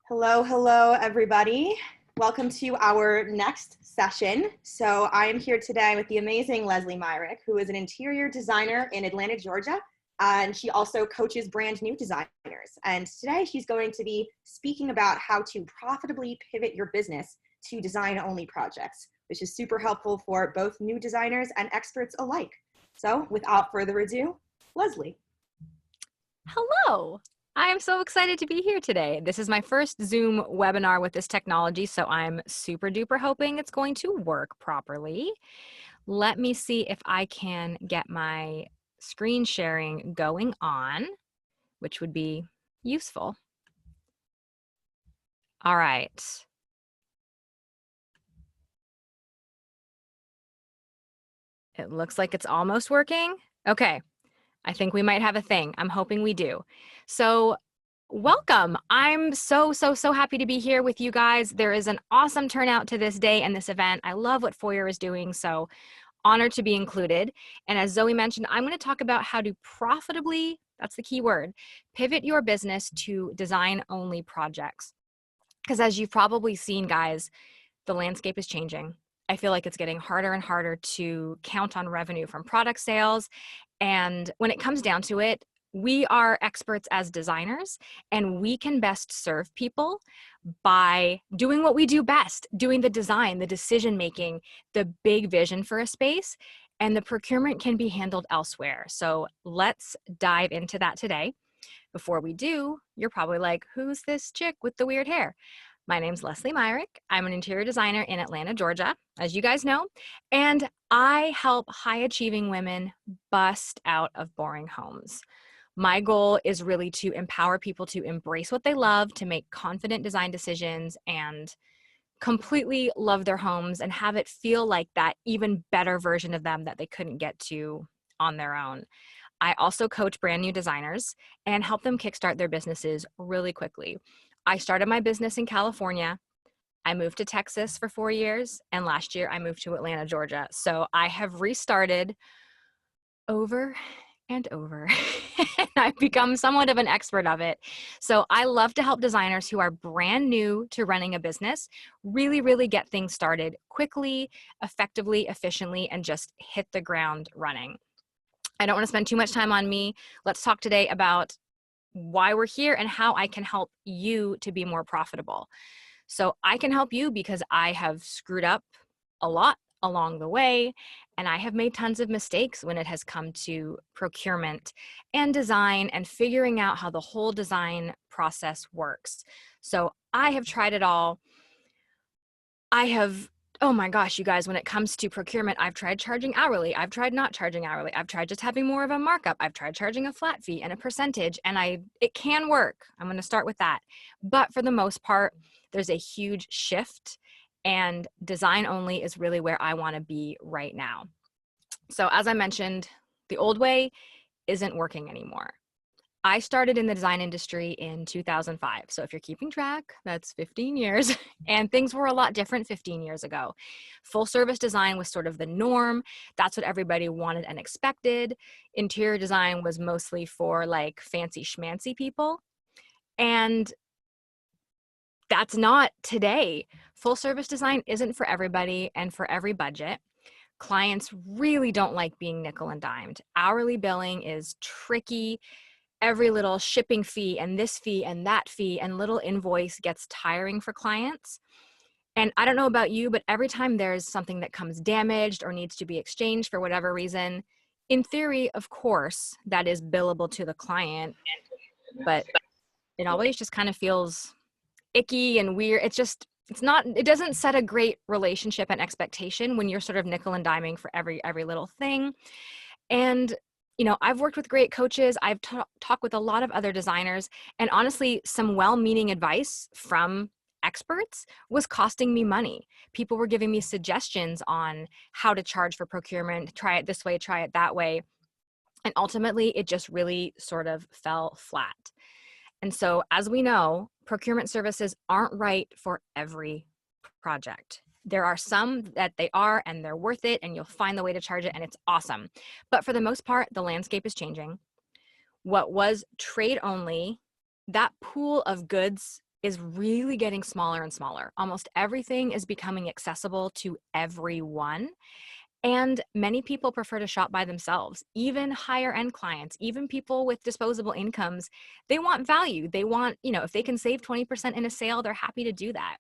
Hello, everybody. Welcome to our next session. So I am here today with the amazing Lesley Myrick, who is an interior designer in Atlanta, Georgia, and she also coaches brand new designers. And today she's going to be speaking about how to profitably pivot your business to design-only projects, which is super helpful for both new designers and experts alike. So without further ado, Lesley. Hello. I'm so excited to be here today. This is my first Zoom webinar with this technology, so I'm super duper hoping it's going to work properly. Let me see if I can get my screen sharing going on, which would be useful. All right. It looks like it's almost working. Okay. I think we might have a thing. I'm hoping we do. So welcome. I'm so happy to be here with you guys. There is an awesome turnout to this day and this event. I love what Foyr is doing, so honored to be included. And as Zoe mentioned, I'm going to talk about how to profitably, that's the key word, pivot your business to design-only projects. Because as you've probably seen, guys, the landscape is changing. I feel like it's getting harder and harder to count on revenue from product sales. And when it comes down to it, we are experts as designers, and we can best serve people by doing what we do best, doing the design, the decision making, the big vision for a space, and the procurement can be handled elsewhere. So let's dive into that today. Before we do, you're probably like, who's this chick with the weird hair? My name's Lesley Myrick. I'm an interior designer in Atlanta, Georgia, as you guys know, and I help high-achieving women bust out of boring homes. My goal is really to empower people to embrace what they love, to make confident design decisions, and completely love their homes and have it feel like that even better version of them that they couldn't get to on their own. I also coach brand new designers and help them kickstart their businesses really quickly. I started my business in California. I moved to Texas for 4 years, and last year I moved to Atlanta, Georgia. So I have restarted over and over, and I've become somewhat of an expert of it. So I love to help designers who are brand new to running a business really get things started quickly, effectively, efficiently, and just hit the ground running. I don't want to spend too much time on me. Let's talk today about why we're here and how I can help you to be more profitable. So I can help you because I have screwed up a lot along the way, and I have made tons of mistakes when it has come to procurement and design and figuring out how the whole design process works. So I have tried it all. Oh my gosh, you guys, when it comes to procurement, I've tried charging hourly. I've tried not charging hourly. I've tried just having more of a markup. I've tried charging a flat fee and a percentage, and it can work. I'm going to start with that. But for the most part, there's a huge shift, and design only is really where I want to be right now. So as I mentioned, the old way isn't working anymore. I started in the design industry in 2005. So if you're keeping track, that's 15 years. And things were a lot different 15 years ago. Full service design was sort of the norm. That's what everybody wanted and expected. Interior design was mostly for like fancy schmancy people. And that's not today. Full service design isn't for everybody and for every budget. Clients really don't like being nickel and dimed. Hourly billing is tricky. Every little shipping fee and this fee and that fee and little invoice gets tiring for clients. And I don't know about you, but every time there's something that comes damaged or needs to be exchanged for whatever reason, in theory, of course, that is billable to the client, but it always just kind of feels icky and weird. It doesn't set a great relationship and expectation when you're sort of nickel and diming for every little thing. And you know, I've worked with great coaches. I've talked with a lot of other designers, and honestly, some well-meaning advice from experts was costing me money. People were giving me suggestions on how to charge for procurement, try it this way, try it that way. And ultimately, it just really sort of fell flat. And so, as we know, procurement services aren't right for every project. There are some that they are, and they're worth it, and you'll find the way to charge it, and it's awesome. But for the most part, the landscape is changing. What was trade only, that pool of goods is really getting smaller and smaller. Almost everything is becoming accessible to everyone. And many people prefer to shop by themselves, even higher end clients, even people with disposable incomes. They want value. They want, if they can save 20% in a sale, they're happy to do that.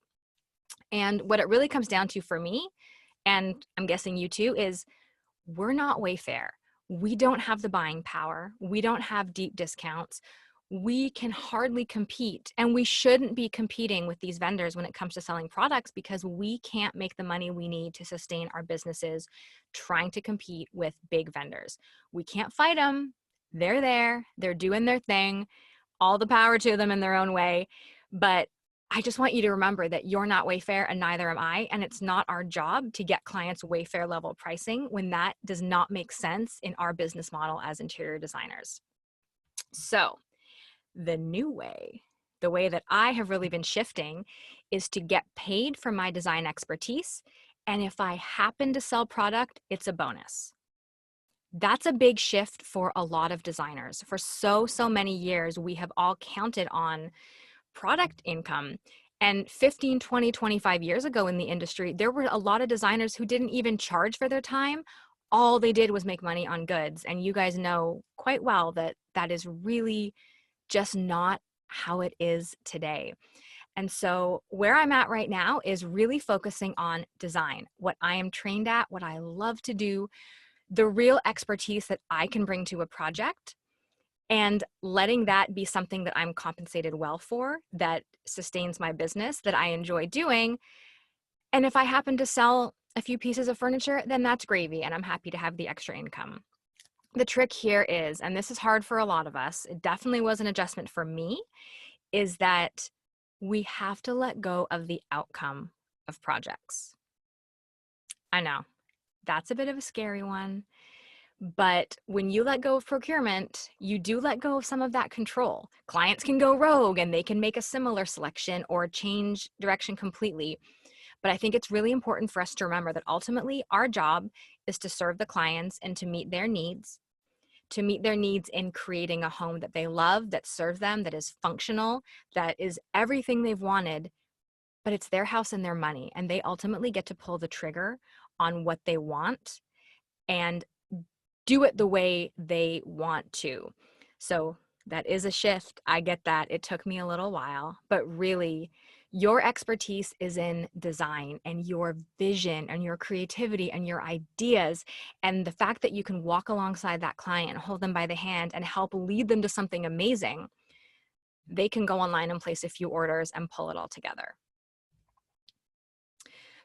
And what it really comes down to for me, and I'm guessing you too, is we're not Wayfair. We don't have the buying power. We don't have deep discounts. We can hardly compete, and we shouldn't be competing with these vendors when it comes to selling products, because we can't make the money we need to sustain our businesses trying to compete with big vendors. We can't fight them. They're there. They're doing their thing. All the power to them in their own way. But I just want you to remember that you're not Wayfair and neither am I. And it's not our job to get clients Wayfair level pricing when that does not make sense in our business model as interior designers. So the new way, the way that I have really been shifting, is to get paid for my design expertise. And if I happen to sell product, it's a bonus. That's a big shift for a lot of designers. For so many years, we have all counted on product income. And 15, 20, 25 years ago in the industry, there were a lot of designers who didn't even charge for their time. All they did was make money on goods. And you guys know quite well that that is really just not how it is today. And so where I'm at right now is really focusing on design, what I am trained at, what I love to do, the real expertise that I can bring to a project, and letting that be something that I'm compensated well for, that sustains my business, that I enjoy doing. And if I happen to sell a few pieces of furniture, then that's gravy, and I'm happy to have the extra income. The trick here is, and this is hard for a lot of us, it definitely was an adjustment for me, is that we have to let go of the outcome of projects. I know, that's a bit of a scary one. But when you let go of procurement, you do let go of some of that control. Clients can go rogue and they can make a similar selection or change direction completely. But I think it's really important for us to remember that ultimately our job is to serve the clients and to meet their needs in creating a home that they love, that serves them, that is functional, that is everything they've wanted. But it's their house and their money, and they ultimately get to pull the trigger on what they want and do it the way they want to. So that is a shift. I get that. It took me a little while, but really your expertise is in design and your vision and your creativity and your ideas. And the fact that you can walk alongside that client and hold them by the hand and help lead them to something amazing, they can go online and place a few orders and pull it all together.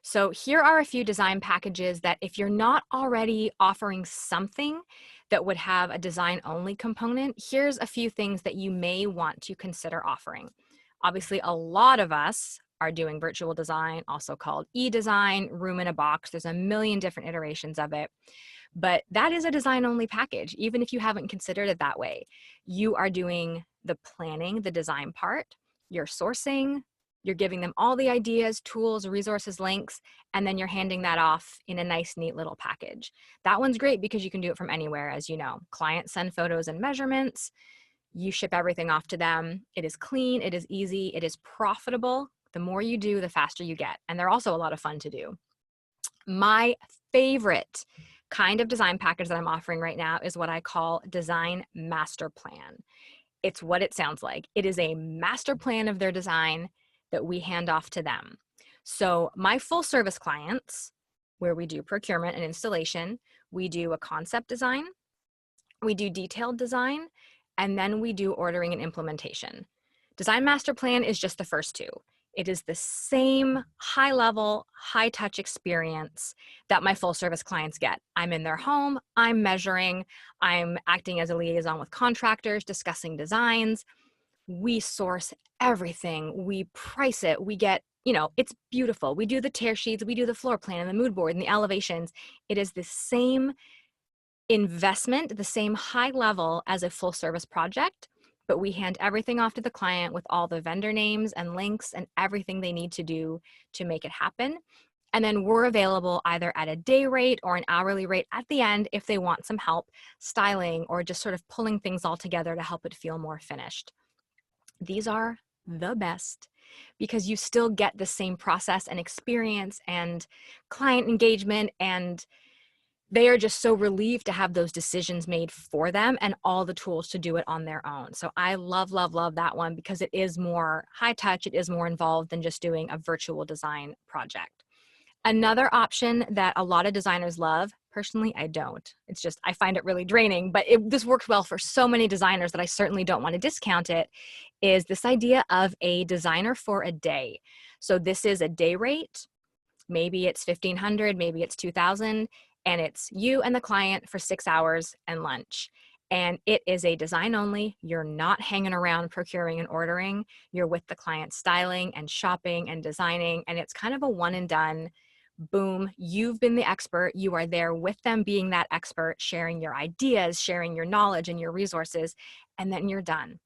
So here are a few design packages that if you're not already offering something that would have a design only component, here's a few things that you may want to consider offering. Obviously, a lot of us are doing virtual design, also called e-design, room in a box. There's a million different iterations of it. But that is a design only package, even if you haven't considered it that way. You are doing the planning, the design part, you're sourcing, you're giving them all the ideas, tools, resources, links, and then you're handing that off in a nice, neat little package. That one's great because you can do it from anywhere, as you know. Clients send photos and measurements. You ship everything off to them. It is clean, it is easy, it is profitable. The more you do, the faster you get. And they're also a lot of fun to do. My favorite kind of design package that I'm offering right now is what I call Design Master Plan. It's what it sounds like. It is a master plan of their design that we hand off to them. So my full service clients, where we do procurement and installation, we do a concept design, we do detailed design, and then we do ordering and implementation. Design master plan is just the first two. It is the same high level, high touch experience that my full service clients get. I'm in their home, I'm measuring, I'm acting as a liaison with contractors, discussing designs. We source everything, we price it, we get, it's beautiful. We do the tear sheets, we do the floor plan and the mood board and the elevations. It is the same investment, the same high level as a full service project, but we hand everything off to the client with all the vendor names and links and everything they need to do to make it happen. And then we're available either at a day rate or an hourly rate at the end if they want some help styling or just sort of pulling things all together to help it feel more finished. These are the best. because you still get the same process and experience and client engagement, and they are just so relieved to have those decisions made for them and all the tools to do it on their own. So I love, love, love that one because it is more high touch. It is more involved than just doing a virtual design project. Another option that a lot of designers love, personally, I don't. It's just, I find it really draining, but this works well for so many designers that I certainly don't want to discount it, is this idea of a designer for a day. So this is a day rate. Maybe it's $1,500, maybe it's $2,000, and it's you and the client for 6 hours and lunch. And it is a design only. You're not hanging around procuring and ordering. You're with the client styling and shopping and designing, and it's kind of a one and done. Boom, you've been the expert. You are there with them being that expert, sharing your ideas, sharing your knowledge and your resources, and then you're done.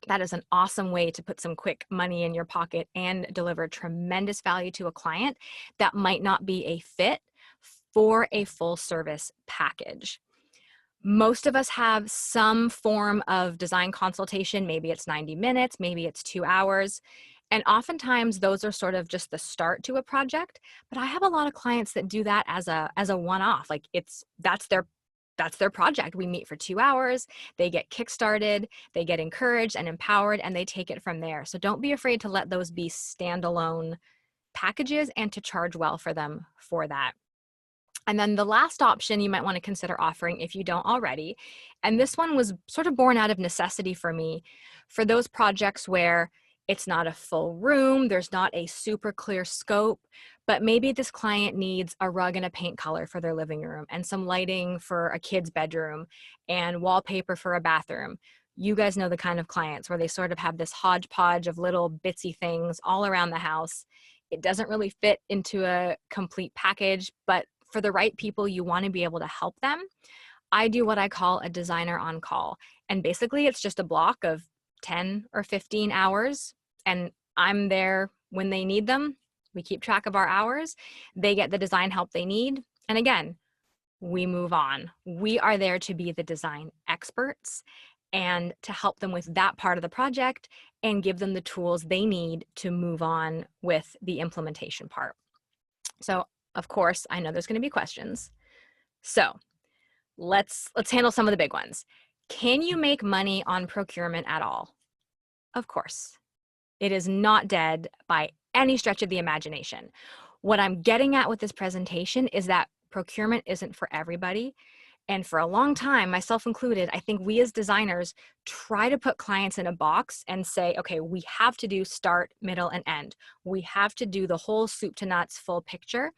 That is an awesome way to put some quick money in your pocket and deliver tremendous value to a client that might not be a fit for a full service package. Most of us have some form of design consultation. Maybe it's 90 minutes, maybe it's 2 hours. And oftentimes those are sort of just the start to a project. But I have a lot of clients that do that as a one-off. Like that's their project. We meet for 2 hours, they get kickstarted, they get encouraged and empowered, and they take it from there. So don't be afraid to let those be standalone packages and to charge well for them for that. And then the last option you might want to consider offering if you don't already, and this one was sort of born out of necessity for me, for those projects where it's not a full room, there's not a super clear scope, but maybe this client needs a rug and a paint color for their living room and some lighting for a kid's bedroom and wallpaper for a bathroom. You guys know the kind of clients where they sort of have this hodgepodge of little bitsy things all around the house. It doesn't really fit into a complete package, but for the right people, you want to be able to help them. I do what I call a designer on call. And basically it's just a block of 10 or 15 hours, and I'm there when they need them. We keep track of our hours. They get the design help they need. And again, we move on. We are there to be the design experts and to help them with that part of the project and give them the tools they need to move on with the implementation part. So of course, I know there's going to be questions. So let's handle some of the big ones. Can you make money on procurement at all? Of course. It is not dead by any stretch of the imagination. What I'm getting at with this presentation is that procurement isn't for everybody. And for a long time, myself included, I think we as designers try to put clients in a box and say, okay, we have to do start, middle, and end. We have to do the whole soup to nuts full picture.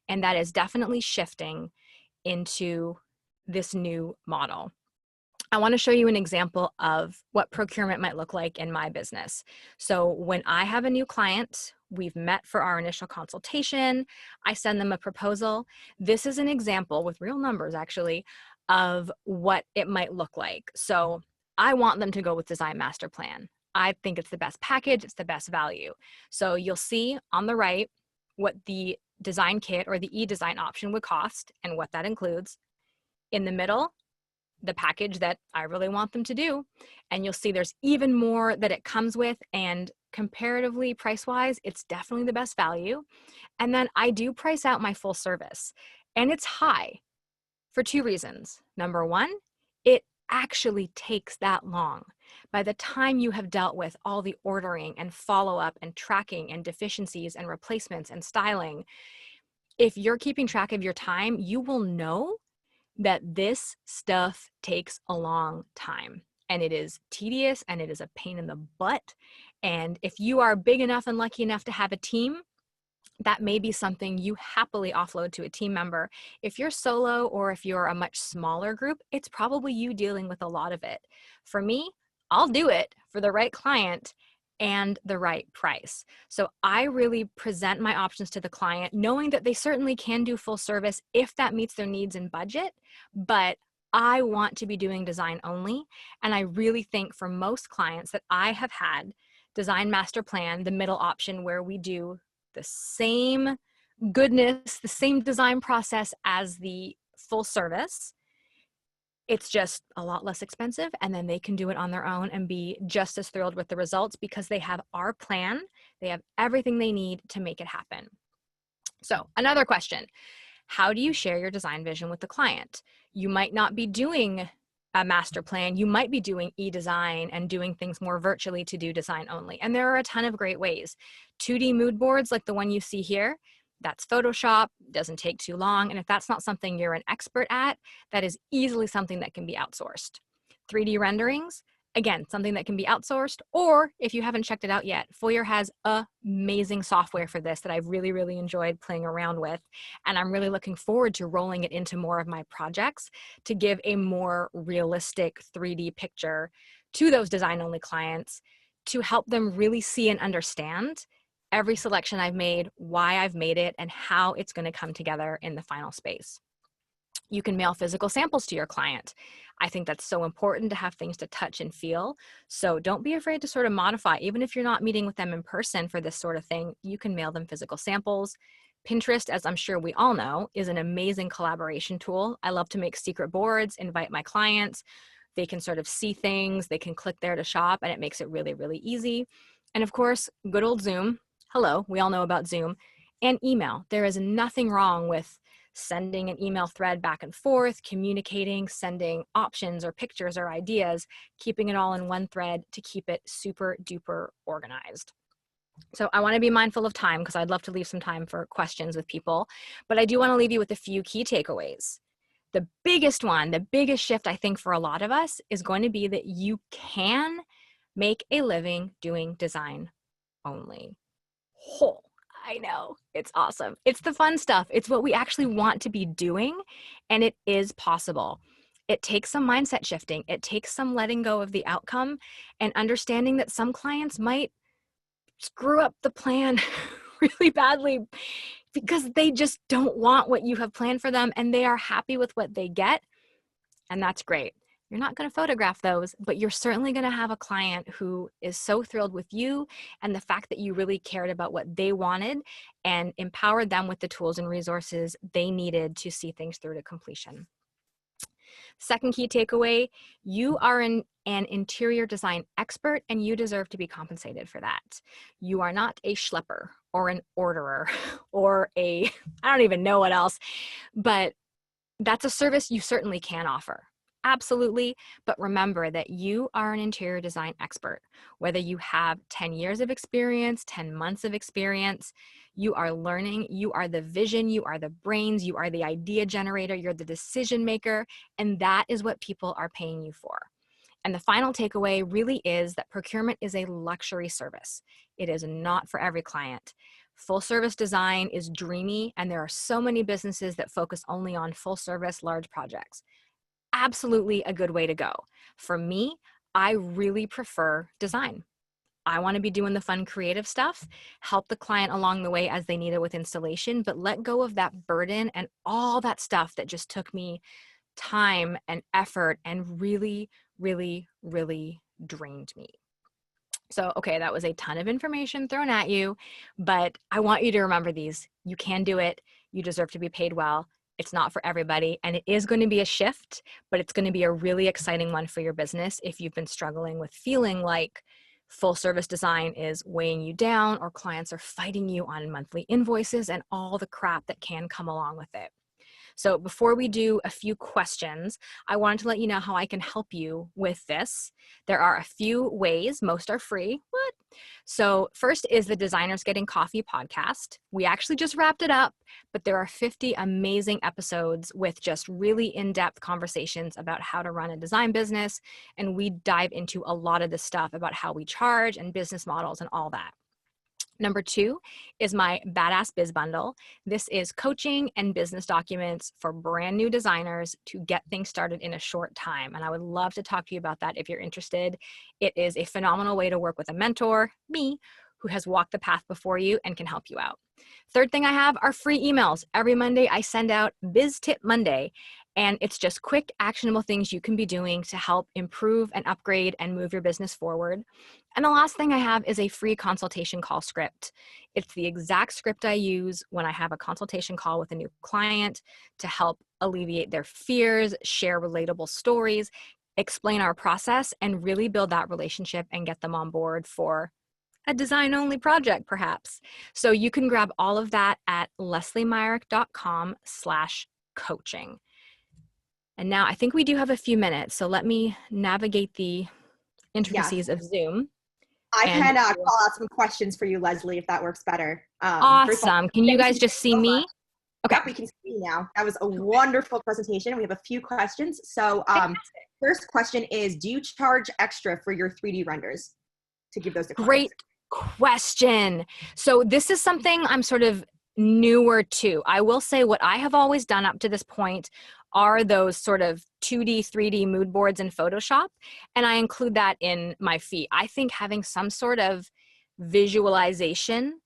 And that is definitely shifting into this new model. I want to show you an example of what procurement might look like in my business. So when I have a new client, we've met for our initial consultation, I send them a proposal. This is an example with real numbers actually of what it might look like. So I want them to go with Design Master Plan. I think it's the best package, it's the best value. So you'll see on the right what the design kit or the e-design option would cost and what that includes. In the middle, the package that I really want them to do. And you'll see there's even more that it comes with, and comparatively price-wise, it's definitely the best value. And then I do price out my full service, and it's high for 2 reasons. Number one, it actually takes that long. By the time you have dealt with all the ordering and follow-up and tracking and deficiencies and replacements and styling, if you're keeping track of your time, you will know that this stuff takes a long time, and it is tedious and it is a pain in the butt. And if you are big enough and lucky enough to have a team, that may be something you happily offload to a team member. If you're solo or if you're a much smaller group, it's probably you dealing with a lot of it. For me, I'll do it for the right client and the right price. So I really present my options to the client, knowing that they certainly can do full service if that meets their needs and budget, but I want to be doing design only. And I really think for most clients that I have had, Design Master Plan, the middle option where we do the same goodness, the same design process as the full service, It's just a lot less expensive, and then they can do it on their own and be just as thrilled with the results because they have our plan. They have everything they need to make it happen. So another question, how do you share your design vision with the client? You might not be doing a master plan. You might be doing e-design and doing things more virtually to do design only. And there are a ton of great ways. 2D mood boards like the one you see here, that's Photoshop, doesn't take too long. And if that's not something you're an expert at, that is easily something that can be outsourced. 3D renderings, again, something that can be outsourced, or if you haven't checked it out yet, Foyr has amazing software for this that I've really, really enjoyed playing around with. And I'm really looking forward to rolling it into more of my projects to give a more realistic 3D picture to those design-only clients to help them really see and understand every selection I've made, why I've made it, and how it's going to come together in the final space. You can mail physical samples to your client. I think that's so important to have things to touch and feel. So don't be afraid to sort of modify. Even if you're not meeting with them in person for this sort of thing, you can mail them physical samples. Pinterest, as I'm sure we all know, is an amazing collaboration tool. I love to make secret boards, invite my clients. They can sort of see things, they can click there to shop, and it makes it really, really easy. And of course, good old Zoom. Hello, we all know about Zoom. And email. There is nothing wrong with sending an email thread back and forth, communicating, sending options or pictures or ideas, keeping it all in one thread to keep it super duper organized. So I want to be mindful of time because I'd love to leave some time for questions with people, but I do want to leave you with a few key takeaways. The biggest one, the biggest shift I think for a lot of us is going to be that you can make a living doing design only. I know, it's awesome. It's the fun stuff. It's what we actually want to be doing, and it is possible. It takes some mindset shifting. It takes some letting go of the outcome and understanding that some clients might screw up the plan really badly because they just don't want what you have planned for them and they are happy with what they get, and that's great. You're not going to photograph those, but you're certainly going to have a client who is so thrilled with you and the fact that you really cared about what they wanted and empowered them with the tools and resources they needed to see things through to completion. Second key takeaway, you are an interior design expert and you deserve to be compensated for that. You are not a schlepper or an orderer or I don't even know what else, but that's a service you certainly can offer. Absolutely, but remember that you are an interior design expert. Whether you have 10 years of experience, 10 months of experience, you are learning, you are the vision, you are the brains, you are the idea generator, you're the decision maker, and that is what people are paying you for. And the final takeaway really is that procurement is a luxury service. It is not for every client. Full service design is dreamy, and there are so many businesses that focus only on full service large projects. Absolutely a good way to go. For me, I really prefer design. I want to be doing the fun creative stuff, help the client along the way as they need it with installation, but let go of that burden and all that stuff that just took me time and effort and really, really, really drained me. So, okay, that was a ton of information thrown at you, but I want you to remember these. You can do it. You deserve to be paid well. It's not for everybody, and it is going to be a shift, but it's going to be a really exciting one for your business if you've been struggling with feeling like full service design is weighing you down or clients are fighting you on monthly invoices and all the crap that can come along with it. So before we do a few questions, I wanted to let you know how I can help you with this. There are a few ways, most are free. What? So first is the Designers Getting Coffee podcast. We actually just wrapped it up, but there are 50 amazing episodes with just really in-depth conversations about how to run a design business. And we dive into a lot of the stuff about how we charge and business models and all that. Number 2 is my Badass Biz Bundle. This is coaching and business documents for brand new designers to get things started in a short time. And I would love to talk to you about that if you're interested. It is a phenomenal way to work with a mentor, me, who has walked the path before you and can help you out. Third thing I have are free emails. Every Monday I send out Biz Tip Monday, And it's just quick, actionable things you can be doing to help improve and upgrade and move your business forward. And the last thing I have is a free consultation call script. It's the exact script I use when I have a consultation call with a new client to help alleviate their fears, share relatable stories, explain our process, and really build that relationship and get them on board for a design-only project, perhaps. So you can grab all of that at lesleymyrick.com/coaching. And now I think we do have a few minutes, so let me navigate the Yes. intricacies of Zoom. I And can call out some questions for you, Leslie, if that works better. First of all, awesome. Can you thank guys just see so much. me? Okay. Yep, we can see you now. That was a wonderful presentation. We have a few questions. So first question is, do you charge extra for your 3D renders to give those to clients? Great question. So this is something I'm sort of newer to. I will say what I have always done up to this point are those sort of 2D, 3D mood boards in Photoshop, and I include that in my fee. I think having some sort of visualization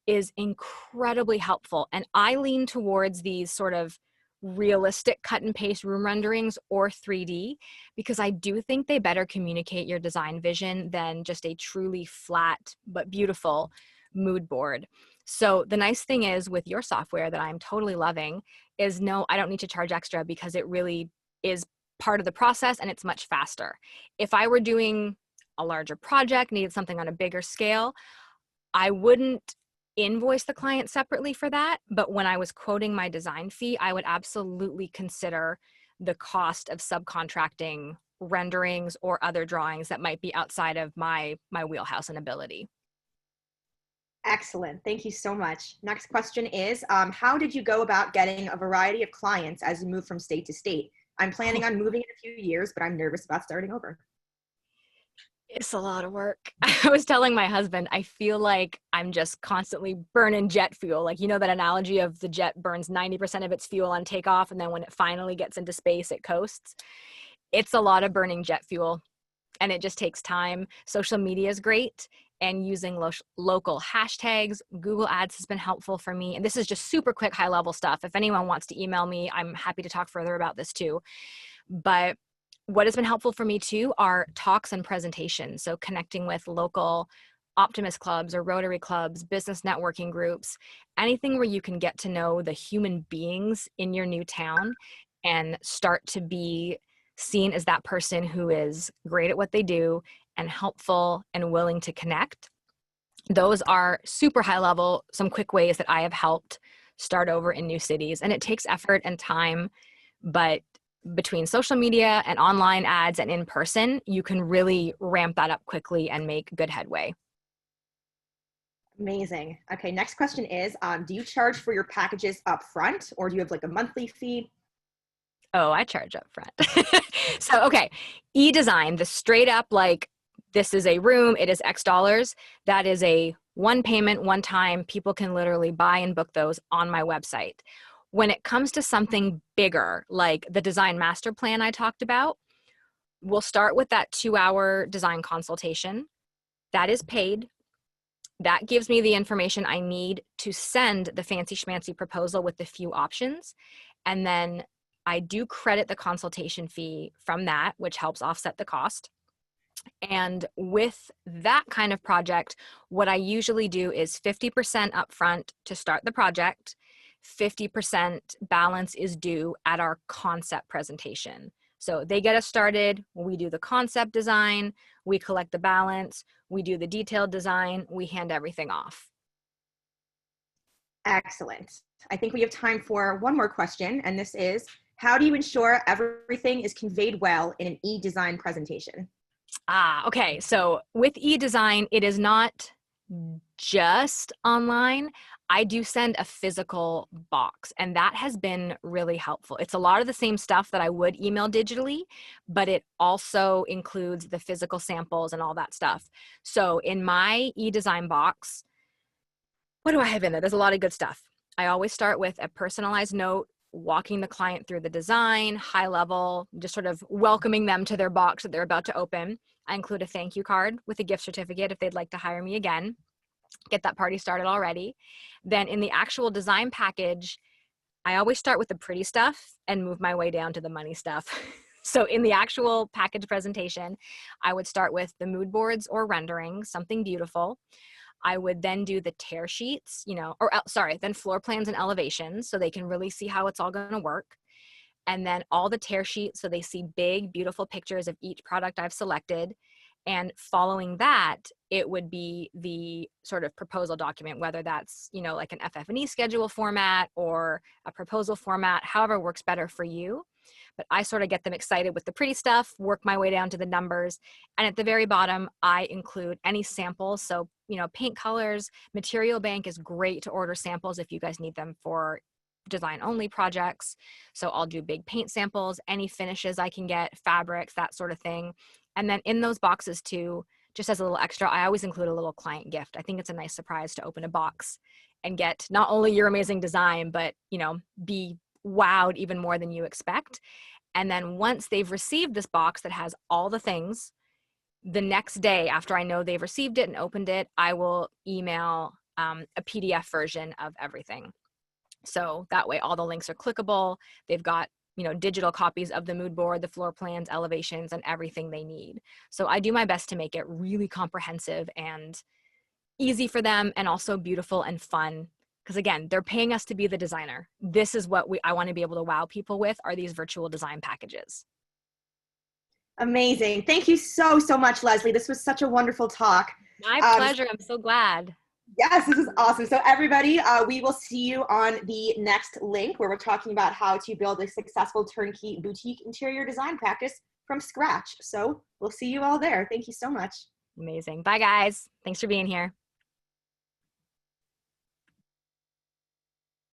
is incredibly helpful, and I lean towards these sort of realistic cut and paste room renderings or 3D because I do think they better communicate your design vision than just a truly flat but beautiful mood board. So the nice thing is with your software that I'm totally loving is no, I don't need to charge extra because it really is part of the process and it's much faster. If I were doing a larger project, needed something on a bigger scale, I wouldn't invoice the client separately for that, but when I was quoting my design fee, I would absolutely consider the cost of subcontracting renderings or other drawings that might be outside of my wheelhouse and ability. Excellent. Thank you so much. Next question is, how did you go about getting a variety of clients as you move from state to state? I'm planning on moving in a few years, but I'm nervous about starting over. It's a lot of work. I was telling my husband, I feel like I'm just constantly burning jet fuel. Like, you know, that analogy of the jet burns 90% of its fuel on takeoff, and then when it finally gets into space, it coasts. It's a lot of burning jet fuel, and it just takes time. Social media is great, and using local hashtags. Google Ads has been helpful for me. And this is just super quick, high level stuff. If anyone wants to email me, I'm happy to talk further about this too. But what has been helpful for me too are talks and presentations. So connecting with local optimist clubs or Rotary clubs, business networking groups, anything where you can get to know the human beings in your new town and start to be seen as that person who is great at what they do and helpful and willing to connect. Those are super high level, some quick ways that I have helped start over in new cities. And it takes effort and time, but between social media and online ads and in person, you can really ramp that up quickly and make good headway. Amazing. Okay, next question is, do you charge for your packages up front or do you have like a monthly fee? Oh, I charge up front. So, okay, e-design, the straight up like, this is a room, it is X dollars. That is a one payment, one time. People can literally buy and book those on my website. When it comes to something bigger, like the design master plan I talked about, we'll start with that 2-hour design consultation. That is paid. That gives me the information I need to send the fancy schmancy proposal with the few options. And then I do credit the consultation fee from that, which helps offset the cost. And with that kind of project, what I usually do is 50% upfront to start the project, 50% balance is due at our concept presentation. So they get us started, we do the concept design, we collect the balance, we do the detailed design, we hand everything off. Excellent. I think we have time for one more question, and this is, how do you ensure everything is conveyed well in an e-design presentation? Okay. So with e-design, it is not just online. I do send a physical box, and that has been really helpful. It's a lot of the same stuff that I would email digitally, but it also includes the physical samples and all that stuff. So in my e-design box, what do I have in there? There's a lot of good stuff. I always start with a personalized note, walking the client through the design, high level, just sort of welcoming them to their box that they're about to open. I include a thank you card with a gift certificate if they'd like to hire me again. Get that party started already. Then in the actual design package, I always start with the pretty stuff and move my way down to the money stuff. So in the actual package presentation, I would start with the mood boards or renderings, something beautiful. I would then do the tear sheets, then floor plans and elevations so they can really see how it's all going to work. And then all the tear sheets so they see big, beautiful pictures of each product I've selected. And following that, it would be the sort of proposal document, whether that's, like an FF&E schedule format or a proposal format, however works better for you. But I sort of get them excited with the pretty stuff, work my way down to the numbers. And at the very bottom, I include any samples. So, paint colors, material bank is great to order samples if you guys need them for design only projects. So I'll do big paint samples, any finishes I can get, fabrics, that sort of thing. And then in those boxes too, just as a little extra, I always include a little client gift. I think it's a nice surprise to open a box and get not only your amazing design, but, be wowed even more than you expect. And then once they've received this box that has all the things, the next day after I know they've received it and opened it, I will email a PDF version of everything. So that way all the links are clickable. They've got, digital copies of the mood board, the floor plans, elevations, and everything they need. So I do my best to make it really comprehensive and easy for them and also beautiful and fun. Because again, they're paying us to be the designer. This is what I want to be able to wow people with, are these virtual design packages. Amazing. Thank you so, so much, Lesley. This was such a wonderful talk. My pleasure. I'm so glad. Yes, this is awesome. So everybody, we will see you on the next link where we're talking about how to build a successful turnkey boutique interior design practice from scratch. So we'll see you all there. Thank you so much. Amazing. Bye, guys. Thanks for being here.